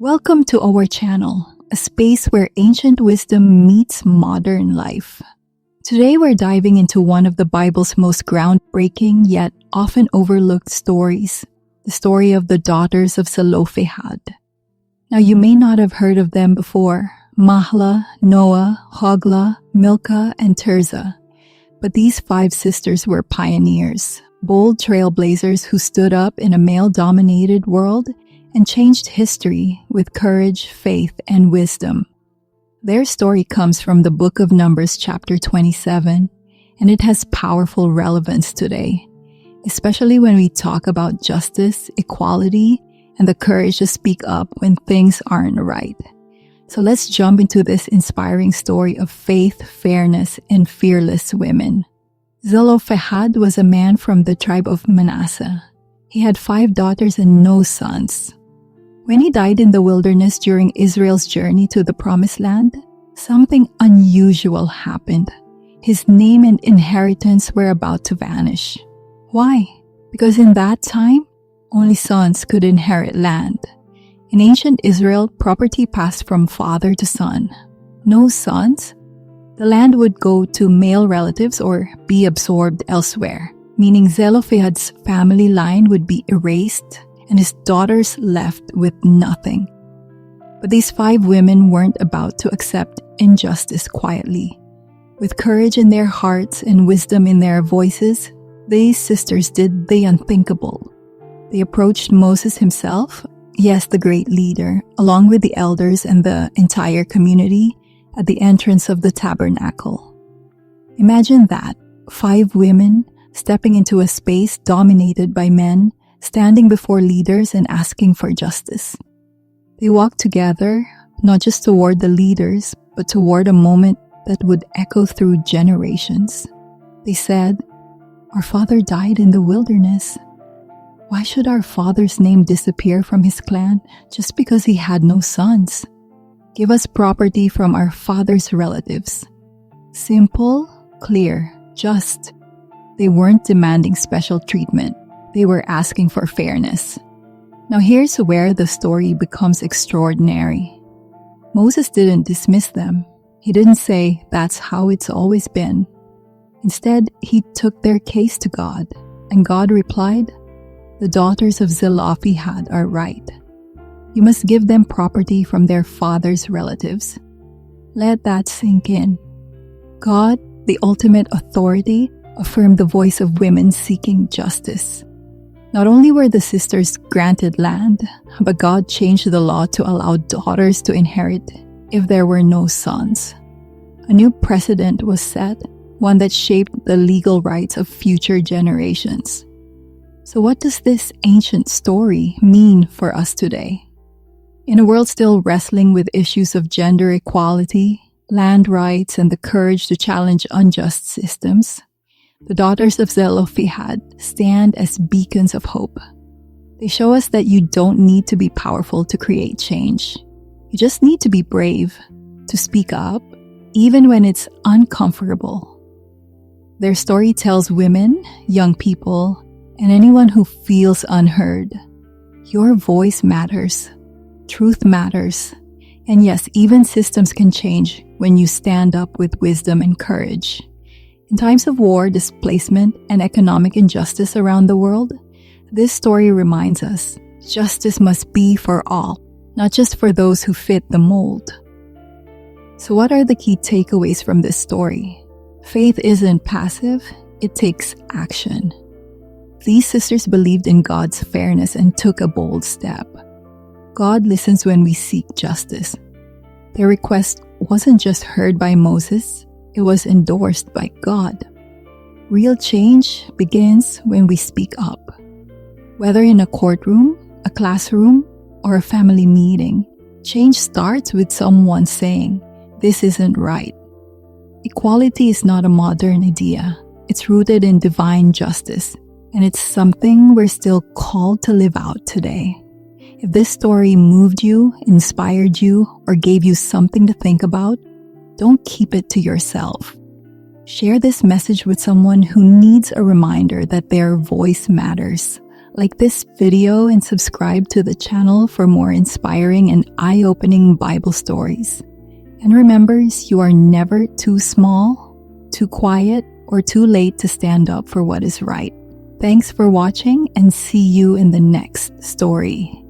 Welcome to our channel, a space where ancient wisdom meets modern life. Today we're diving into one of the Bible's most groundbreaking yet often overlooked stories, the story of the Daughters of Zelophehad. Now you may not have heard of them before, Mahlah, Noah, Hoglah, Milcah, and Tirzah. But these 5 sisters were pioneers, bold trailblazers who stood up in a male-dominated world and changed history with courage, faith, and wisdom. Their story comes from the book of Numbers chapter 27, and it has powerful relevance today, especially when we talk about justice, equality, and the courage to speak up when things aren't right. So let's jump into this inspiring story of faith, fairness, and fearless women. Zelophehad was a man from the tribe of Manasseh. He had 5 daughters and no sons. When he died in the wilderness during Israel's journey to the Promised Land, something unusual happened. His name and inheritance were about to vanish. Why? Because in that time, only sons could inherit land. In ancient Israel, property passed from father to son. No sons? The land would go to male relatives or be absorbed elsewhere, meaning Zelophehad's family line would be erased and his daughters left with nothing. But these 5 women weren't about to accept injustice quietly. With courage in their hearts and wisdom in their voices, these sisters did the unthinkable. They approached Moses himself, yes, the great leader, along with the elders and the entire community at the entrance of the tabernacle. Imagine that, 5 women stepping into a space dominated by men, standing before leaders and asking for justice. They walked together, not just toward the leaders, but toward a moment that would echo through generations. They said, "Our father died in the wilderness. Why should our father's name disappear from his clan just because he had no sons? Give us property from our father's relatives." Simple, clear, just. They weren't demanding special treatment. They were asking for fairness. Now here's where the story becomes extraordinary. Moses didn't dismiss them. He didn't say, "That's how it's always been." Instead, he took their case to God, and God replied, "The daughters of Zelophehad are right. You must give them property from their father's relatives." Let that sink in. God, the ultimate authority, affirmed the voice of women seeking justice. Not only were the sisters granted land, but God changed the law to allow daughters to inherit if there were no sons. A new precedent was set, one that shaped the legal rights of future generations. So what does this ancient story mean for us today? In a world still wrestling with issues of gender equality, land rights, and the courage to challenge unjust systems, the Daughters of Zelophehad stand as beacons of hope. They show us that you don't need to be powerful to create change. You just need to be brave, to speak up, even when it's uncomfortable. Their story tells women, young people, and anyone who feels unheard, your voice matters, truth matters, and yes, even systems can change when you stand up with wisdom and courage. In times of war, displacement, and economic injustice around the world, this story reminds us justice must be for all, not just for those who fit the mold. So what are the key takeaways from this story? Faith isn't passive, it takes action. These sisters believed in God's fairness and took a bold step. God listens when we seek justice. Their request wasn't just heard by Moses, it was endorsed by God. Real change begins when we speak up. Whether in a courtroom, a classroom, or a family meeting, change starts with someone saying, "This isn't right." Equality is not a modern idea. It's rooted in divine justice, and it's something we're still called to live out today. If this story moved you, inspired you, or gave you something to think about, don't keep it to yourself. Share this message with someone who needs a reminder that their voice matters. Like this video and subscribe to the channel for more inspiring and eye-opening Bible stories. And remember, you are never too small, too quiet, or too late to stand up for what is right. Thanks for watching and see you in the next story.